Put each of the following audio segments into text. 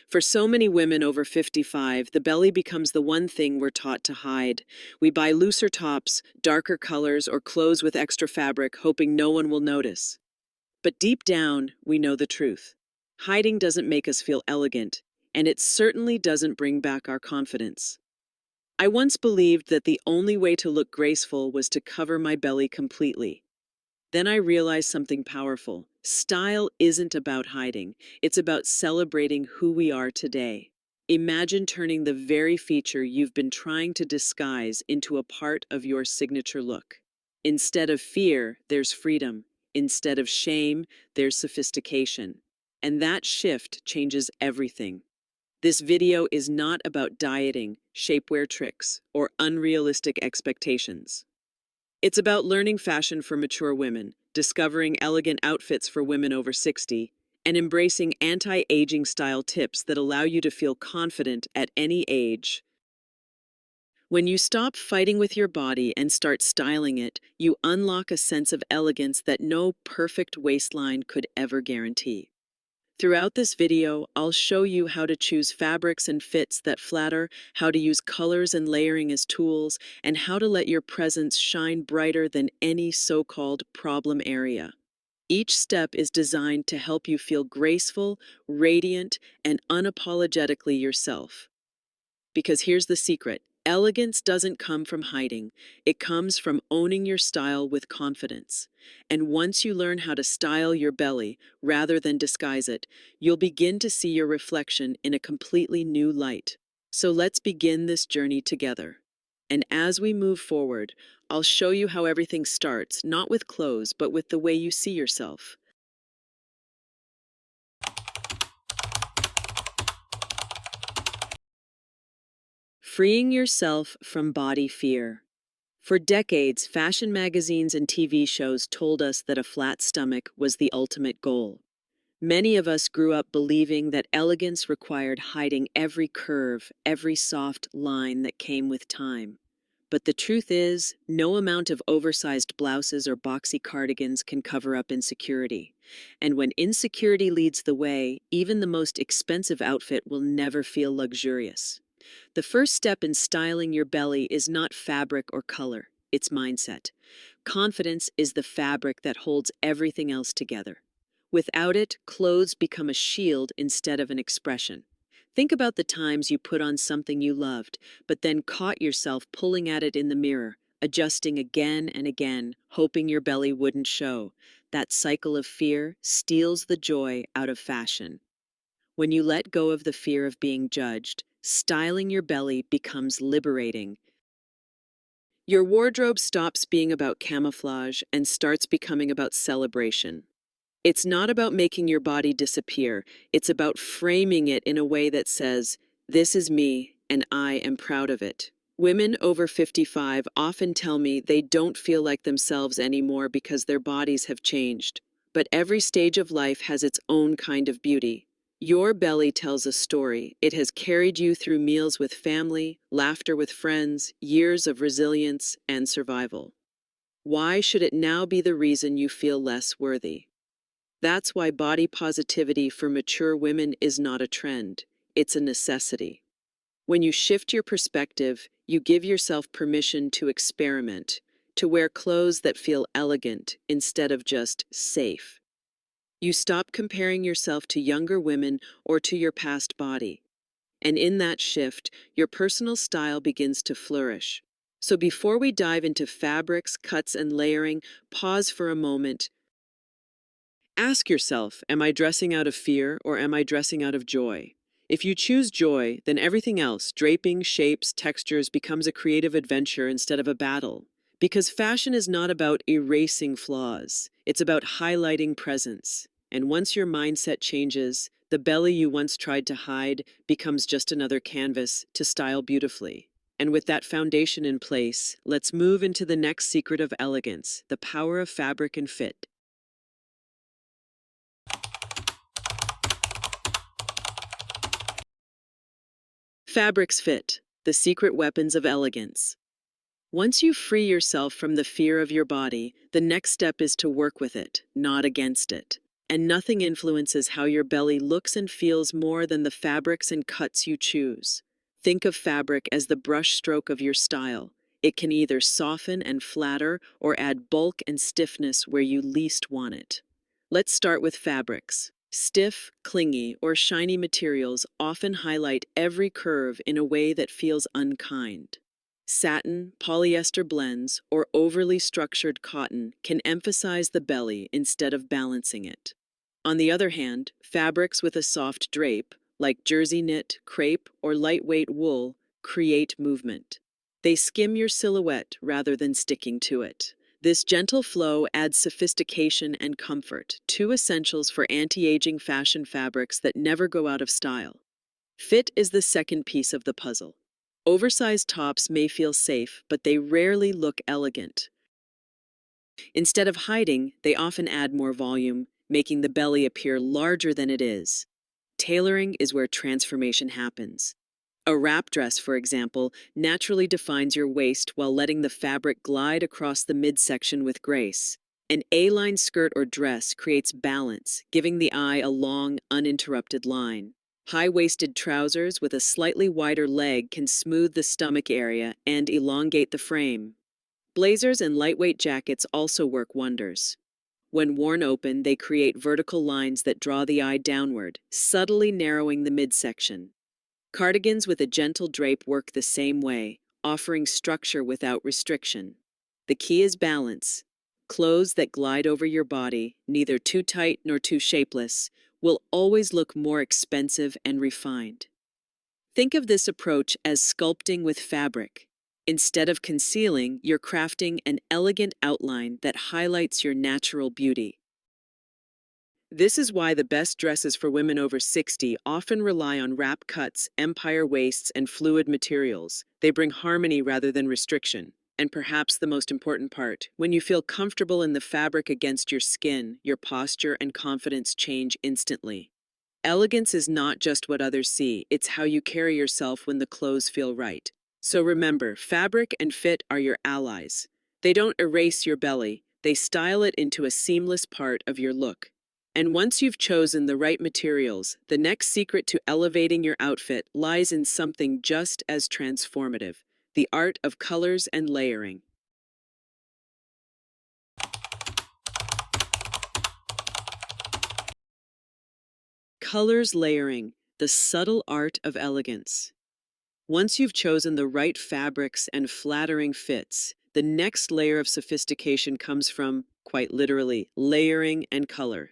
For so many women over 55, the belly becomes the one thing we're taught to hide. We buy looser tops, darker colors, or clothes with extra fabric, hoping no one will notice. But deep down, we know the truth. Hiding doesn't make us feel elegant, and it certainly doesn't bring back our confidence. I once believed that the only way to look graceful was to cover my belly completely. Then I realized something powerful. Style isn't about hiding, it's about celebrating who we are today. Imagine turning the very feature you've been trying to disguise into a part of your signature look. Instead of fear, there's freedom. Instead of shame, there's sophistication. And that shift changes everything. This video is not about dieting, shapewear tricks, or unrealistic expectations. It's about learning fashion for mature women, discovering elegant outfits for women over 60, and embracing anti-aging style tips that allow you to feel confident at any age. When you stop fighting with your body and start styling it, you unlock a sense of elegance that no perfect waistline could ever guarantee. Throughout this video, I'll show you how to choose fabrics and fits that flatter, how to use colors and layering as tools, and how to let your presence shine brighter than any so-called problem area. Each step is designed to help you feel graceful, radiant, and unapologetically yourself. Because here's the secret. Elegance doesn't come from hiding. It comes from owning your style with confidence. And once you learn how to style your belly, rather than disguise it, you'll begin to see your reflection in a completely new light. So let's begin this journey together. And as we move forward, I'll show you how everything starts, not with clothes, but with the way you see yourself. Freeing yourself from body fear. For decades, fashion magazines and TV shows told us that a flat stomach was the ultimate goal. Many of us grew up believing that elegance required hiding every curve, every soft line that came with time. But the truth is, no amount of oversized blouses or boxy cardigans can cover up insecurity. And when insecurity leads the way, even the most expensive outfit will never feel luxurious. The first step in styling your belly is not fabric or color, it's mindset. Confidence is the fabric that holds everything else together. Without it, clothes become a shield instead of an expression. Think about the times you put on something you loved, but then caught yourself pulling at it in the mirror, adjusting again and again, hoping your belly wouldn't show. That cycle of fear steals the joy out of fashion. When you let go of the fear of being judged, styling your belly becomes liberating. Your wardrobe stops being about camouflage and starts becoming about celebration. It's not about making your body disappear, it's about framing it in a way that says, "This is me, and I am proud of it." Women over 55 often tell me they don't feel like themselves anymore because their bodies have changed. But every stage of life has its own kind of beauty. Your belly tells a story. It has carried you through meals with family, laughter with friends, years of resilience and survival. Why should it now be the reason you feel less worthy? That's why body positivity for mature women is not a trend. It's a necessity. When you shift your perspective, you give yourself permission to experiment, to wear clothes that feel elegant instead of just safe. You stop comparing yourself to younger women or to your past body. And in that shift, your personal style begins to flourish. So before we dive into fabrics, cuts, and layering, pause for a moment. Ask yourself, am I dressing out of fear or am I dressing out of joy? If you choose joy, then everything else, draping, shapes, textures, becomes a creative adventure instead of a battle. Because fashion is not about erasing flaws, it's about highlighting presence. And once your mindset changes, the belly you once tried to hide becomes just another canvas to style beautifully. And with that foundation in place, let's move into the next secret of elegance, the power of fabric and fit. Fabrics fit, the secret weapons of elegance. Once you free yourself from the fear of your body, the next step is to work with it, not against it. And nothing influences how your belly looks and feels more than the fabrics and cuts you choose. Think of fabric as the brushstroke of your style. It can either soften and flatter or add bulk and stiffness where you least want it. Let's start with fabrics. Stiff, clingy, or shiny materials often highlight every curve in a way that feels unkind. Satin, polyester blends, or overly structured cotton can emphasize the belly instead of balancing it. On the other hand, fabrics with a soft drape, like jersey knit, crepe, or lightweight wool, create movement. They skim your silhouette rather than sticking to it. This gentle flow adds sophistication and comfort, two essentials for anti-aging fashion fabrics that never go out of style. Fit is the second piece of the puzzle. Oversized tops may feel safe, but they rarely look elegant. Instead of hiding, they often add more volume, making the belly appear larger than it is. Tailoring is where transformation happens. A wrap dress, for example, naturally defines your waist while letting the fabric glide across the midsection with grace. An A-line skirt or dress creates balance, giving the eye a long, uninterrupted line. High-waisted trousers with a slightly wider leg can smooth the stomach area and elongate the frame. Blazers and lightweight jackets also work wonders. When worn open, they create vertical lines that draw the eye downward, subtly narrowing the midsection. Cardigans with a gentle drape work the same way, offering structure without restriction. The key is balance. Clothes that glide over your body, neither too tight nor too shapeless, will always look more expensive and refined. Think of this approach as sculpting with fabric. Instead of concealing, you're crafting an elegant outline that highlights your natural beauty. This is why the best dresses for women over 60 often rely on wrap cuts, empire waists, and fluid materials. They bring harmony rather than restriction. And perhaps the most important part, when you feel comfortable in the fabric against your skin, your posture and confidence change instantly. Elegance is not just what others see, it's how you carry yourself when the clothes feel right. So remember, fabric and fit are your allies. They don't erase your belly, they style it into a seamless part of your look. And once you've chosen the right materials, the next secret to elevating your outfit lies in something just as transformative: the art of colors and layering. Colors layering, the subtle art of elegance. Once you've chosen the right fabrics and flattering fits, the next layer of sophistication comes from, quite literally, layering and color.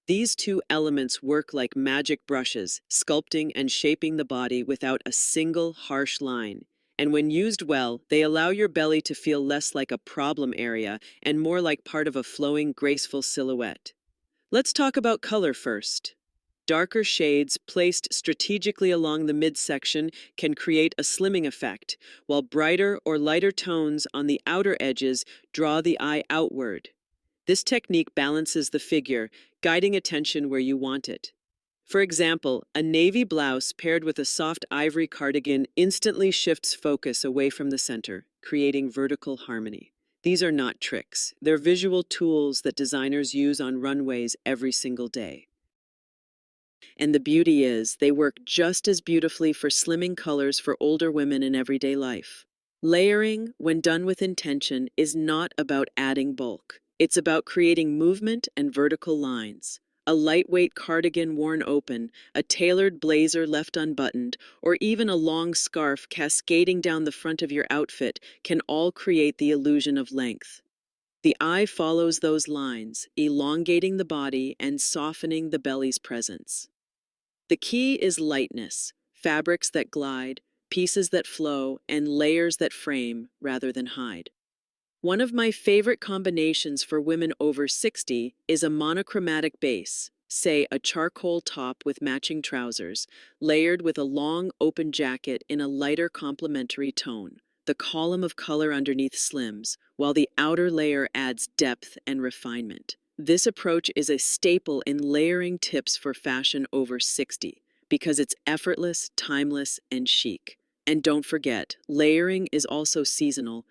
These two elements work like magic brushes, sculpting and shaping the body without a single harsh line. And when used well, they allow your belly to feel less like a problem area and more like part of a flowing, graceful silhouette. Let's talk about color first. Darker shades placed strategically along the midsection can create a slimming effect, while brighter or lighter tones on the outer edges draw the eye outward. This technique balances the figure, guiding attention where you want it. For example, a navy blouse paired with a soft ivory cardigan instantly shifts focus away from the center, creating vertical harmony. These are not tricks. They're visual tools that designers use on runways every single day. And the beauty is, they work just as beautifully for slimming colors for older women in everyday life. Layering, when done with intention, is not about adding bulk. It's about creating movement and vertical lines. A lightweight cardigan worn open, a tailored blazer left unbuttoned, or even a long scarf cascading down the front of your outfit can all create the illusion of length. The eye follows those lines, elongating the body and softening the belly's presence. The key is lightness, fabrics that glide, pieces that flow, and layers that frame rather than hide. One of my favorite combinations for women over 60 is a monochromatic base, say a charcoal top with matching trousers, layered with a long open jacket in a lighter complementary tone. The column of color underneath slims, while the outer layer adds depth and refinement. This approach is a staple in layering tips for fashion over 60 because it's effortless, timeless, and chic. And don't forget, layering is also seasonal.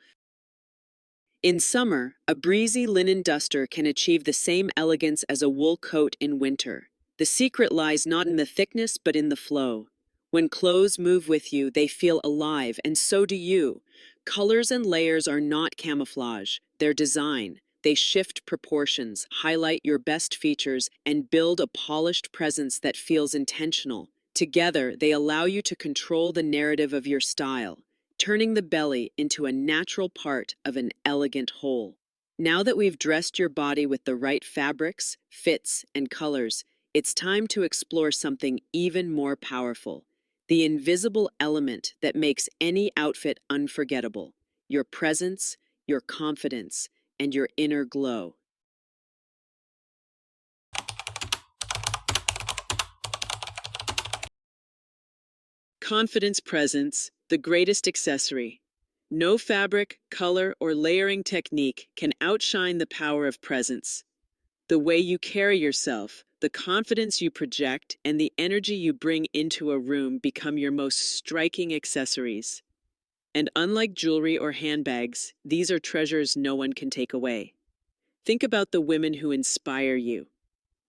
In summer, a breezy linen duster can achieve the same elegance as a wool coat in winter. The secret lies not in the thickness but in the flow. When clothes move with you, they feel alive, and so do you. Colors and layers are not camouflage, they're design. They shift proportions, highlight your best features, and build a polished presence that feels intentional. Together, they allow you to control the narrative of your style, turning the belly into a natural part of an elegant whole. Now that we've dressed your body with the right fabrics, fits, and colors, it's time to explore something even more powerful: the invisible element that makes any outfit unforgettable: your presence, your confidence, and your inner glow. Confidence presence, the greatest accessory. No fabric, color, or layering technique can outshine the power of presence. The way you carry yourself, the confidence you project, and the energy you bring into a room become your most striking accessories. And unlike jewelry or handbags, these are treasures no one can take away. Think about the women who inspire you.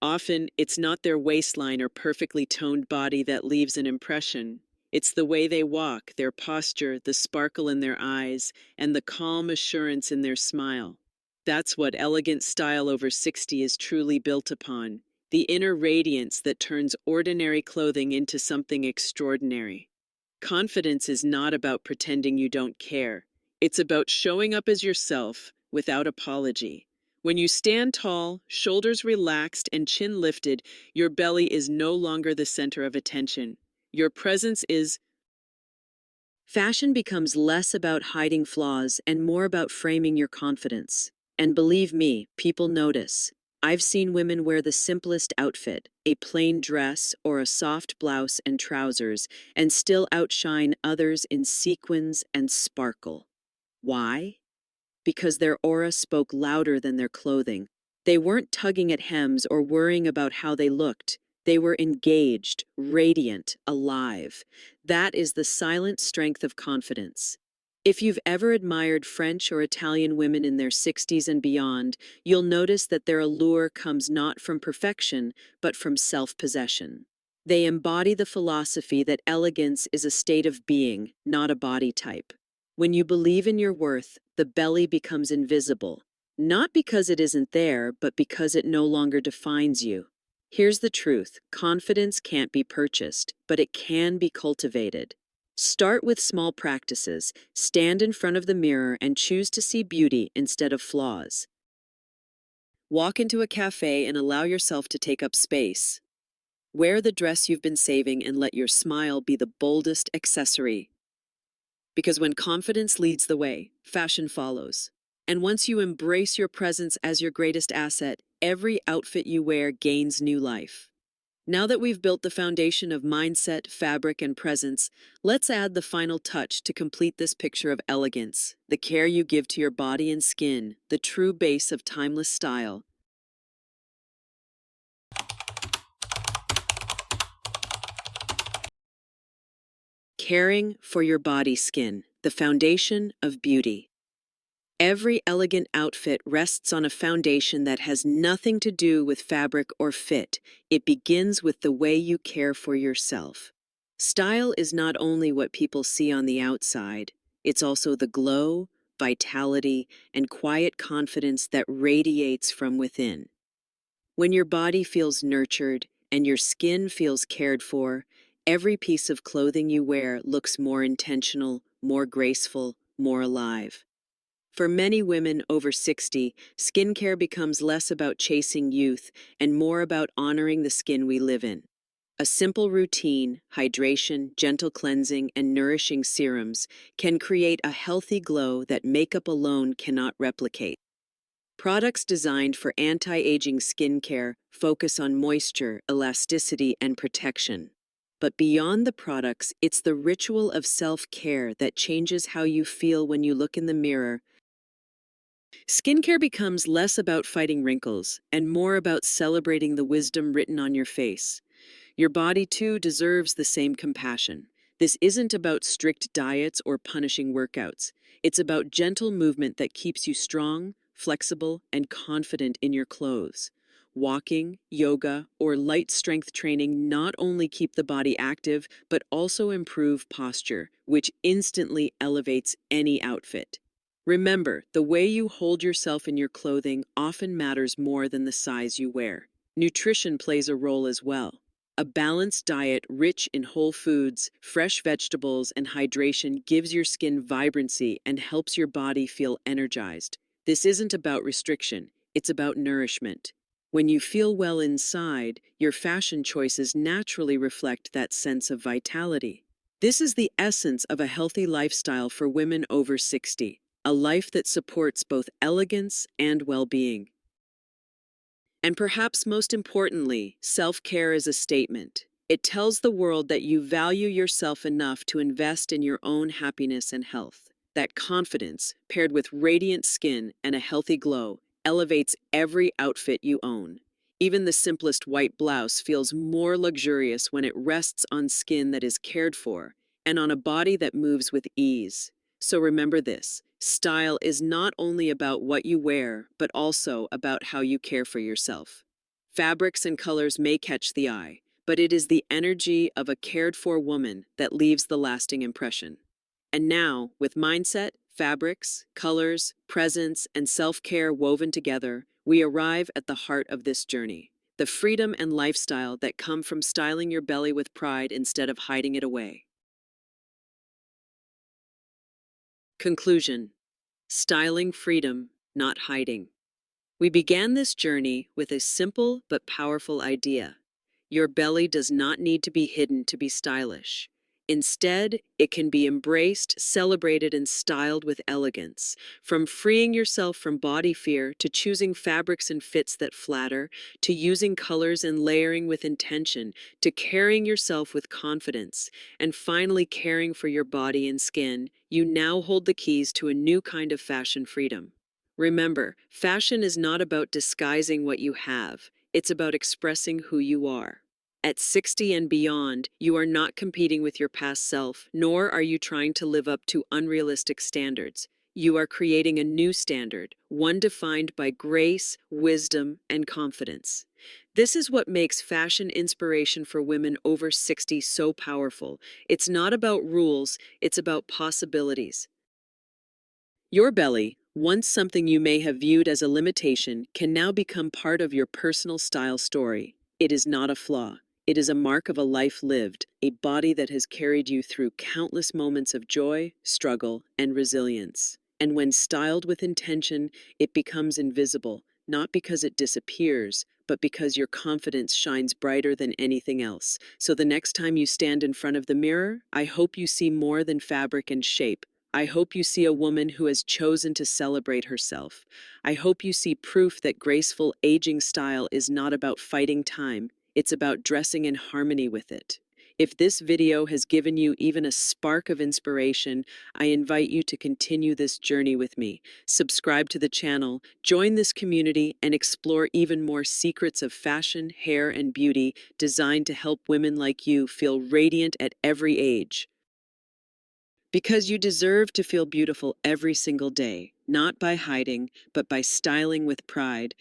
Often, it's not their waistline or perfectly toned body that leaves an impression. It's the way they walk, their posture, the sparkle in their eyes, and the calm assurance in their smile. That's what elegant style over 60 is truly built upon: the inner radiance that turns ordinary clothing into something extraordinary. Confidence is not about pretending you don't care. It's about showing up as yourself without apology. When you stand tall, shoulders relaxed, and chin lifted, your belly is no longer the center of attention. Your presence is. Fashion becomes less about hiding flaws and more about framing your confidence. And believe me, people notice. I've seen women wear the simplest outfit, a plain dress or a soft blouse and trousers, and still outshine others in sequins and sparkle. Why? Because their aura spoke louder than their clothing. They weren't tugging at hems or worrying about how they looked. They were engaged, radiant, alive. That is the silent strength of confidence. If you've ever admired French or Italian women in their 60s and beyond, you'll notice that their allure comes not from perfection, but from self-possession. They embody the philosophy that elegance is a state of being, not a body type. When you believe in your worth, the belly becomes invisible, not because it isn't there, but because it no longer defines you. Here's the truth: confidence can't be purchased, but it can be cultivated. Start with small practices. Stand in front of the mirror and choose to see beauty instead of flaws. Walk into a cafe and allow yourself to take up space. Wear the dress you've been saving and let your smile be the boldest accessory. Because when confidence leads the way, fashion follows. And once you embrace your presence as your greatest asset, every outfit you wear gains new life. Now that we've built the foundation of mindset, fabric, and presence, let's add the final touch to complete this picture of elegance: the care you give to your body and skin, the true base of timeless style. Caring for your body skin, the foundation of beauty. Every elegant outfit rests on a foundation that has nothing to do with fabric or fit. It begins with the way you care for yourself. Style is not only what people see on the outside, it's also the glow, vitality, and quiet confidence that radiates from within. When your body feels nurtured and your skin feels cared for, every piece of clothing you wear looks more intentional, more graceful, more alive. For many women over 60, skincare becomes less about chasing youth and more about honoring the skin we live in. A simple routine, hydration, gentle cleansing, and nourishing serums can create a healthy glow that makeup alone cannot replicate. Products designed for anti-aging skincare focus on moisture, elasticity, and protection. But beyond the products, it's the ritual of self-care that changes how you feel when you look in the mirror. Skincare becomes less about fighting wrinkles and more about celebrating the wisdom written on your face. Your body, too, deserves the same compassion. This isn't about strict diets or punishing workouts. It's about gentle movement that keeps you strong, flexible, and confident in your clothes. Walking, yoga, or light strength training not only keep the body active, but also improve posture, which instantly elevates any outfit. Remember, the way you hold yourself in your clothing often matters more than the size you wear. Nutrition plays a role as well. A balanced diet rich in whole foods, fresh vegetables, and hydration gives your skin vibrancy and helps your body feel energized. This isn't about restriction, it's about nourishment. When you feel well inside, your fashion choices naturally reflect that sense of vitality. This is the essence of a healthy lifestyle for women over 60, a life that supports both elegance and well-being. And perhaps most importantly, self-care is a statement. It tells the world that you value yourself enough to invest in your own happiness and health. That confidence, paired with radiant skin and a healthy glow, elevates every outfit you own. Even the simplest white blouse feels more luxurious when it rests on skin that is cared for and on a body that moves with ease. So remember this, style is not only about what you wear, but also about how you care for yourself. Fabrics and colors may catch the eye, but it is the energy of a cared-for woman that leaves the lasting impression. And now, with mindset, fabrics, colors, presence, and self-care woven together, we arrive at the heart of this journey. The freedom and lifestyle that come from styling your belly with pride instead of hiding it away. Conclusion. Styling freedom, not hiding. We began this journey with a simple but powerful idea. Your belly does not need to be hidden to be stylish. Instead, it can be embraced, celebrated, and styled with elegance. From freeing yourself from body fear to choosing fabrics and fits that flatter, to using colors and layering with intention, to carrying yourself with confidence, and finally caring for your body and skin, you now hold the keys to a new kind of fashion freedom. Remember, fashion is not about disguising what you have, it's about expressing who you are. At 60 and beyond, you are not competing with your past self, nor are you trying to live up to unrealistic standards. You are creating a new standard, one defined by grace, wisdom, and confidence. This is what makes fashion inspiration for women over 60 so powerful. It's not about rules, it's about possibilities. Your belly, once something you may have viewed as a limitation, can now become part of your personal style story. It is not a flaw. It is a mark of a life lived, a body that has carried you through countless moments of joy, struggle, and resilience. And when styled with intention, it becomes invisible, not because it disappears, but because your confidence shines brighter than anything else. So the next time you stand in front of the mirror, I hope you see more than fabric and shape. I hope you see a woman who has chosen to celebrate herself. I hope you see proof that graceful aging style is not about fighting time, it's about dressing in harmony with it. If this video has given you even a spark of inspiration, I invite you to continue this journey with me. Subscribe to the channel, join this community, and explore even more secrets of fashion, hair, and beauty designed to help women like you feel radiant at every age. Because you deserve to feel beautiful every single day, not by hiding, but by styling with pride.